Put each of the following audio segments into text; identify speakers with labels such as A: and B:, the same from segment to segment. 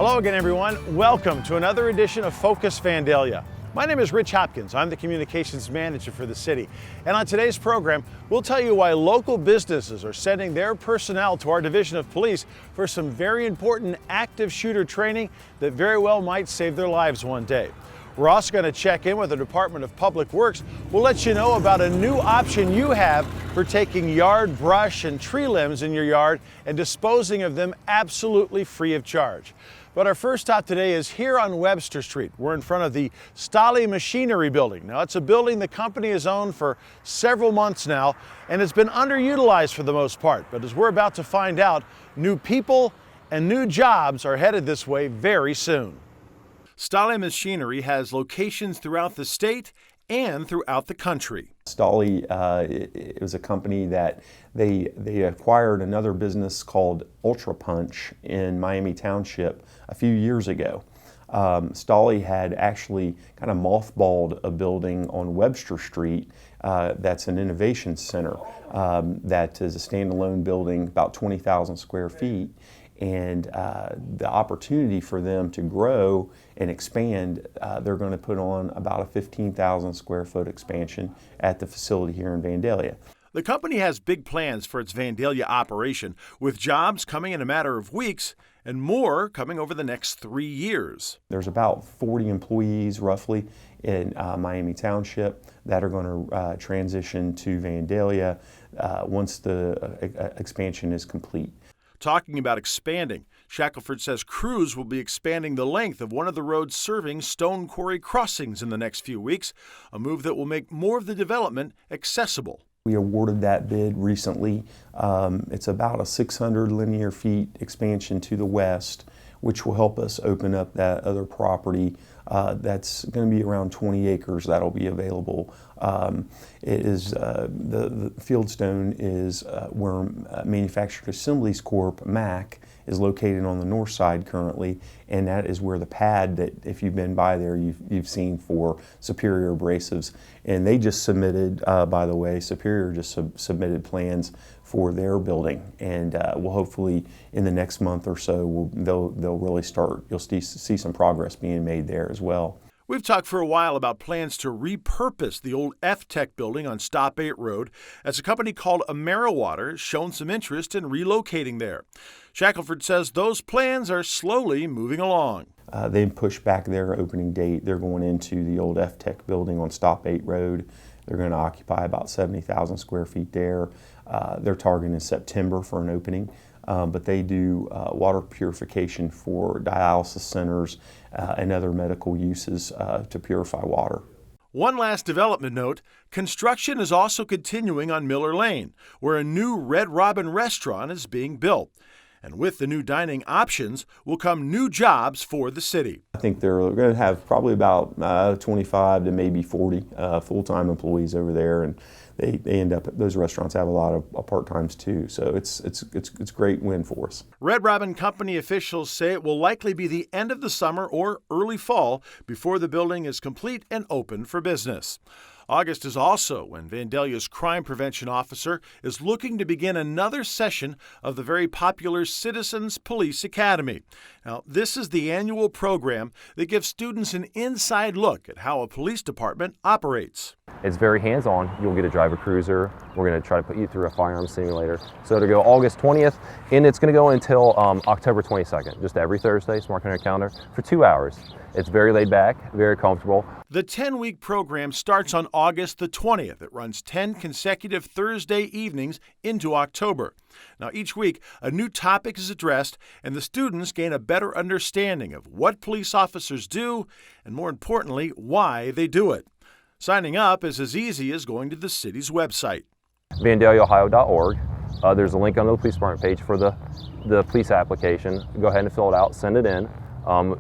A: Hello again, everyone. Welcome to another edition of Focus Vandalia. My name is Rich Hopkins. I'm the communications manager for the city. And on today's program, we'll tell you why local businesses are sending their personnel to our division of police for some very important active shooter training that very well might save their lives one day. We're also going to check in with the Department of Public Works. We'll let you know about a new option you have for taking yard brush and tree limbs in your yard and disposing of them absolutely free of charge. But our first stop today is here on Webster Street. We're in front of the Vandalia Machinery building. Now, it's a building the company has owned for several months now, and it's been underutilized for the most part. But as we're about to find out, new people and new jobs are headed this way very soon. Vandalia Machinery has locations throughout the state and throughout the country.
B: Vandalia it was a company that they acquired another business called Ultra Punch in Miami Township a few years ago. Vandalia had actually kind of mothballed a building on Webster Street that's an innovation center that is a standalone building, about 20,000 square feet. And the opportunity for them to grow and expand, they're going to put on about a 15,000 square foot expansion at the facility here in Vandalia.
A: The company has big plans for its Vandalia operation, with jobs coming in a matter of weeks and more coming over the next 3 years.
B: There's about 40 employees roughly in Miami Township that are going to transition to Vandalia once the expansion is complete.
A: Talking about expanding, Shackelford says crews will be expanding the length of one of the roads serving Stone Quarry crossings in the next few weeks, a move that will make more of the development accessible.
B: We awarded that bid recently. It's about a 600 linear feet expansion to the west, which will help us open up that other property that's going to be around 20 acres that'll be available. It is the Fieldstone is where Manufactured Assemblies Corp, MAC, is located on the north side currently, and that is where the pad that, if you've been by there, you've seen for Superior Abrasives. And they just submitted, by the way, Superior just submitted plans for their building, and we'll hopefully in the next month or so they'll really start. You'll see some progress being made there as well.
A: We've talked for a while about plans to repurpose the old F-Tech building on Stop 8 Road, as a company called AmeriWater has shown some interest in relocating there. Shackelford says those plans are slowly moving along.
B: They pushed back their opening date. They're going into the old F-Tech building on Stop 8 Road. They're going to occupy about 70,000 square feet there. They're targeting September for an opening. But they do water purification for dialysis centers and other medical uses to purify water.
A: One last development note, construction is also continuing on Miller Lane, where a new Red Robin restaurant is being built. And with the new dining options will come new jobs for the city.
B: I think they're going to have probably about 25 to maybe 40 full-time employees over there, and they end up, those restaurants have a lot of part-times too, so it's a great win for us.
A: Red Robin Company officials say it will likely be the end of the summer or early fall before the building is complete and open for business. August is also when Vandalia's crime prevention officer is looking to begin another session of the very popular Citizens Police Academy. Now, this is the annual program that gives students an inside look at how a police department operates.
C: It's very hands-on. You'll get to drive a cruiser. We're going to try to put you through a firearms simulator. So it'll go August 20th, and it's going to go until October 22nd, just every Thursday, so mark on your calendar, for 2 hours. It's very laid back, very comfortable.
A: The 10-week program starts on August the 20th. It runs 10 consecutive Thursday evenings into October. Now, each week, a new topic is addressed, and the students gain a better understanding of what police officers do, and more importantly, why they do it. Signing up is as easy as going to the city's website.
C: VandaliaOhio.org. There's a link on the police department page for the police application. Go ahead and fill it out, send it in.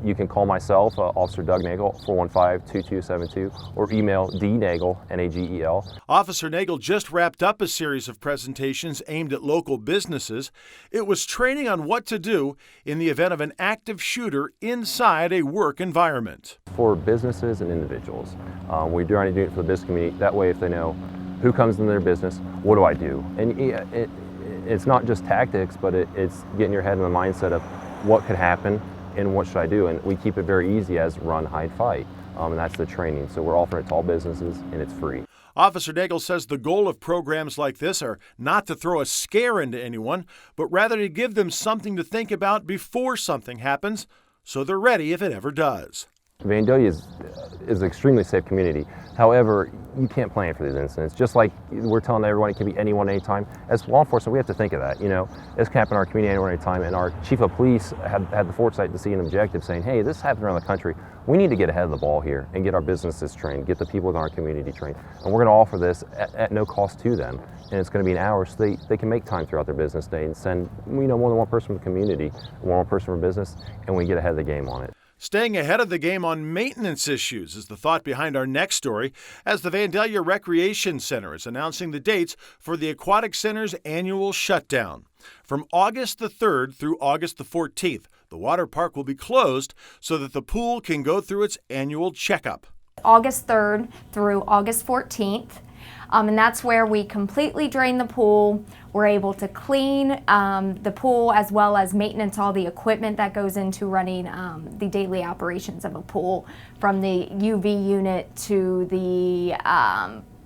C: You can call myself, Officer Doug Nagel, 415-2272, or email dnagel, N-A-G-E-L.
A: Officer Nagel just wrapped up a series of presentations aimed at local businesses. It was training on what to do in the event of an active shooter inside a work environment.
C: For businesses and individuals, we're trying to do it for the business community. That way, if they know who comes into their business, what do I do? And it's not just tactics, but it's getting your head in the mindset of what could happen and what should I do? And we keep it very easy as run, hide, fight. And that's the training. So we're offering it to all businesses, and it's free.
A: Officer Nagel says the goal of programs like this are not to throw a scare into anyone, but rather to give them something to think about before something happens, so they're ready if it ever does.
C: Vandalia is an extremely safe community. However, you can't plan for these incidents. Just like we're telling everyone it can be anyone, anytime. As law enforcement, we have to think of that. You know, this can happen in our community anyone, anytime. And our chief of police had the foresight to see an objective saying, hey, this happened around the country. We need to get ahead of the ball here and get our businesses trained, get the people in our community trained. And we're going to offer this at no cost to them. And it's going to be an hour so they can make time throughout their business day and send more than one person from the community, one person from business, and we get ahead of the game on it.
A: Staying ahead of the game on maintenance issues is the thought behind our next story, as the Vandalia Recreation Center is announcing the dates for the Aquatic Center's annual shutdown. From August the 3rd through August the 14th, the water park will be closed so that the pool can go through its annual checkup.
D: August 3rd through August 14th. And that's where we completely drain the pool. We're able to clean the pool as well as maintenance all the equipment that goes into running the daily operations of a pool, from the UV unit to the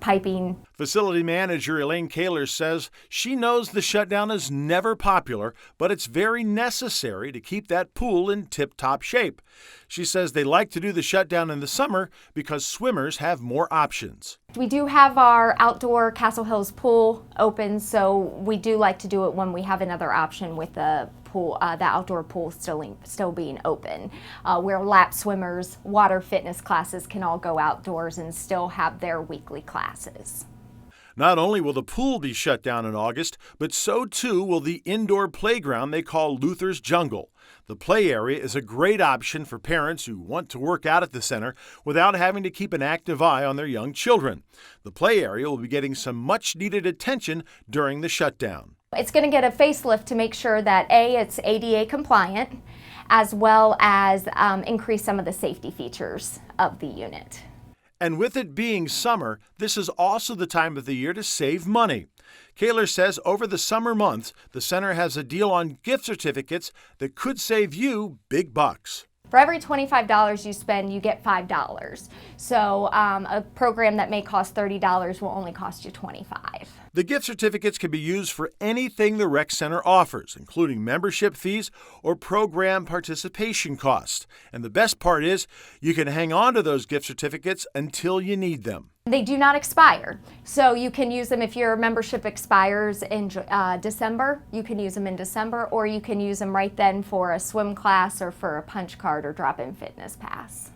D: piping.
A: Facility manager Elaine Kaler says she knows the shutdown is never popular, but it's very necessary to keep that pool in tip-top shape. She says they like to do the shutdown in the summer because swimmers have more options.
D: We do have our outdoor Castle Hills pool open, so we do like to do it when we have another option with the pool, the outdoor pool still being open, where lap swimmers, water fitness classes can all go outdoors and still have their weekly classes.
A: Not only will the pool be shut down in August, but so too will the indoor playground they call Luther's Jungle. The play area is a great option for parents who want to work out at the center without having to keep an active eye on their young children. The play area will be getting some much-needed attention during the shutdown.
D: It's going to get a facelift to make sure that it's ADA compliant, as well as increase some of the safety features of the unit.
A: And with it being summer, this is also the time of the year to save money. Kaler says over the summer months, the center has a deal on gift certificates that could save you big bucks.
D: For every $25 you spend, you get $5. So a program that may cost $30 will only cost you $25.
A: The gift certificates can be used for anything the rec center offers, including membership fees or program participation costs. And the best part is you can hang on to those gift certificates until you need them.
D: They do not expire, so you can use them if your membership expires in December. You can use them in December, or you can use them right then for a swim class or for a punch card or drop-in fitness pass.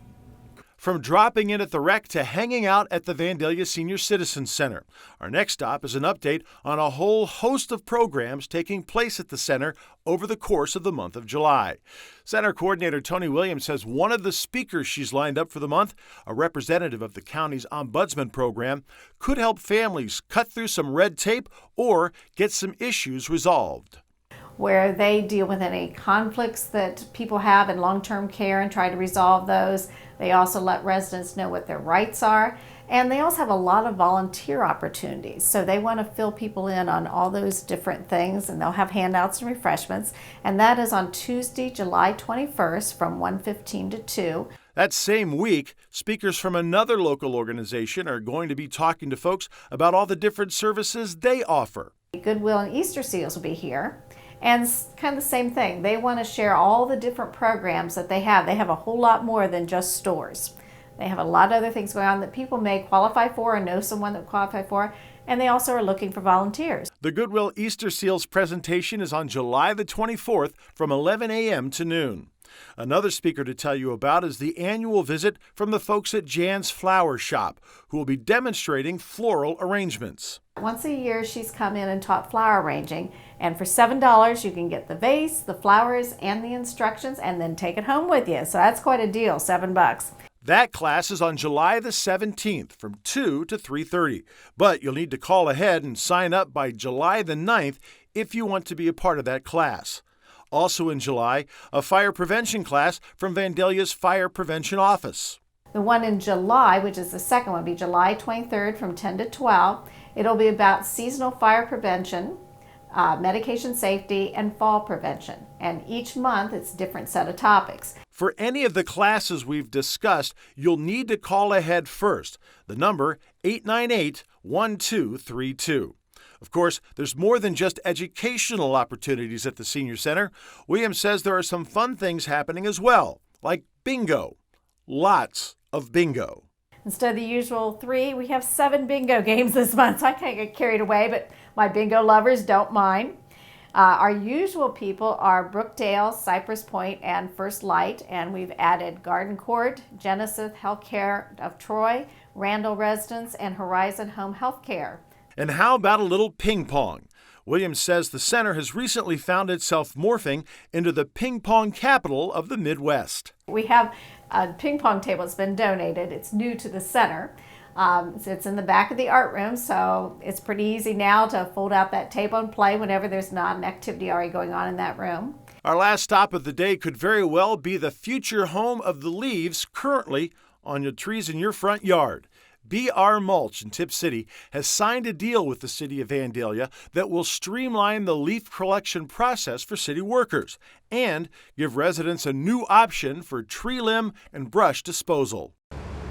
A: From dropping in at the rec to hanging out at the Vandalia Senior Citizen Center. Our next stop is an update on a whole host of programs taking place at the center over the course of the month of July. Center Coordinator Tony Williams says one of the speakers she's lined up for the month, a representative of the county's Ombudsman program, could help families cut through some red tape or get some issues resolved.
E: Where they deal with any conflicts that people have in long-term care and try to resolve those. They also let residents know what their rights are, and they also have a lot of volunteer opportunities. So they want to fill people in on all those different things, and they'll have handouts and refreshments. And that is on Tuesday, July 21st from 1:15 to 2.
A: That same week, speakers from another local organization are going to be talking to folks about all the different services they offer.
E: Goodwill and Easter Seals will be here. And it's kind of the same thing. They want to share all the different programs that they have. They have a whole lot more than just stores. They have a lot of other things going on that people may qualify for or know someone that qualify for, and they also are looking for volunteers.
A: The Goodwill Easter Seals presentation is on July the 24th from 11 a.m. to noon. Another speaker to tell you about is the annual visit from the folks at Jan's Flower Shop, who will be demonstrating floral arrangements.
E: Once a year, she's come in and taught flower arranging, and for $7, you can get the vase, the flowers, and the instructions, and then take it home with you. So that's quite a deal, $7.
A: That class is on July the 17th from 2 to 3:30, but you'll need to call ahead and sign up by July the 9th if you want to be a part of that class. Also in July, a fire prevention class from Vandalia's Fire Prevention Office.
E: The one in July, which is the second one, will be July 23rd from 10 to 12. It'll be about seasonal fire prevention, medication safety, and fall prevention. And each month it's a different set of topics.
A: For any of the classes we've discussed, you'll need to call ahead first. The number 898-1232. Of course, there's more than just educational opportunities at the Senior Center. Williams says there are some fun things happening as well, like bingo. Lots of bingo.
E: Instead of the usual 3, we have 7 bingo games this month, so I can't get carried away, but my bingo lovers don't mind. Our usual people are Brookdale, Cypress Point, and First Light, and we've added Garden Court, Genesis Healthcare of Troy, Randall Residence, and Horizon Home Healthcare.
A: And how about a little ping pong? Williams says the center has recently found itself morphing into the ping pong capital of the Midwest.
E: We have a ping pong table that's been donated. It's new to the center. It's in the back of the art room, so it's pretty easy now to fold out that table and play whenever there's not an activity already going on in that room.
A: Our last stop of the day could very well be the future home of the leaves currently on your trees in your front yard. BR Mulch in Tip City has signed a deal with the City of Vandalia that will streamline the leaf collection process for city workers and give residents a new option for tree limb and brush disposal.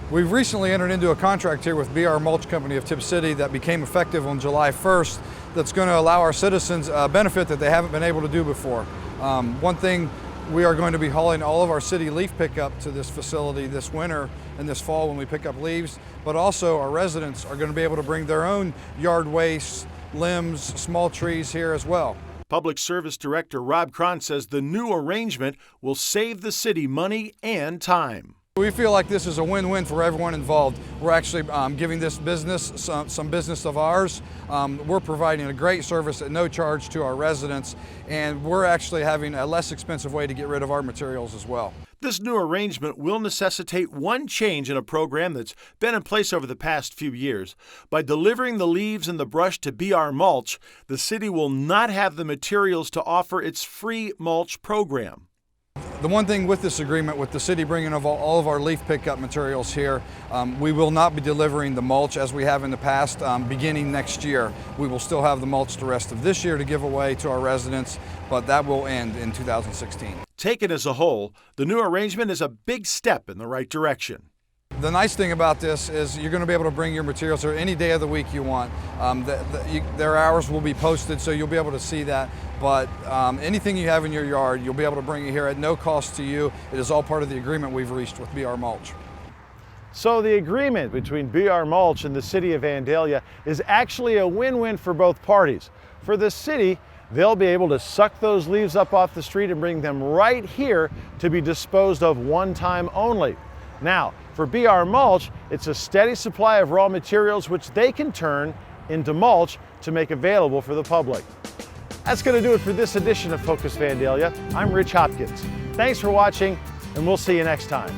F: We've recently entered into a contract here with BR Mulch Company of Tip City that became effective on July 1st that's going to allow our citizens a benefit that they haven't been able to do before. One thing, we are going to be hauling all of our city leaf pickup to this facility this winter and this fall when we pick up leaves, but also our residents are going to be able to bring their own yard waste, limbs, small trees here as well.
A: Public Service Director Rob Cron says the new arrangement will save the city money and time.
F: We feel like this is a win-win for everyone involved. We're actually giving this business some business of ours. We're providing a great service at no charge to our residents, and we're actually having a less expensive way to get rid of our materials as well.
A: This new arrangement will necessitate one change in a program that's been in place over the past few years. By delivering the leaves and the brush to BR Mulch, the city will not have the materials to offer its free mulch program.
F: The one thing with this agreement, with the city bringing all of our leaf pickup materials here, we will not be delivering the mulch as we have in the past beginning next year. We will still have the mulch the rest of this year to give away to our residents, but that will end in 2016.
A: Taken as a whole, the new arrangement is a big step in the right direction.
F: The nice thing about this is you're going to be able to bring your materials here any day of the week you want. Their hours will be posted, so you'll be able to see that. But anything you have in your yard, you'll be able to bring it here at no cost to you. It is all part of the agreement we've reached with BR Mulch.
A: So the agreement between BR Mulch and the City of Vandalia is actually a win-win for both parties. For the city, they'll be able to suck those leaves up off the street and bring them right here to be disposed of one time only. Now, for BR Mulch, it's a steady supply of raw materials which they can turn into mulch to make available for the public. That's going to do it for this edition of Focus Vandalia. I'm Rich Hopkins. Thanks for watching, and we'll see you next time.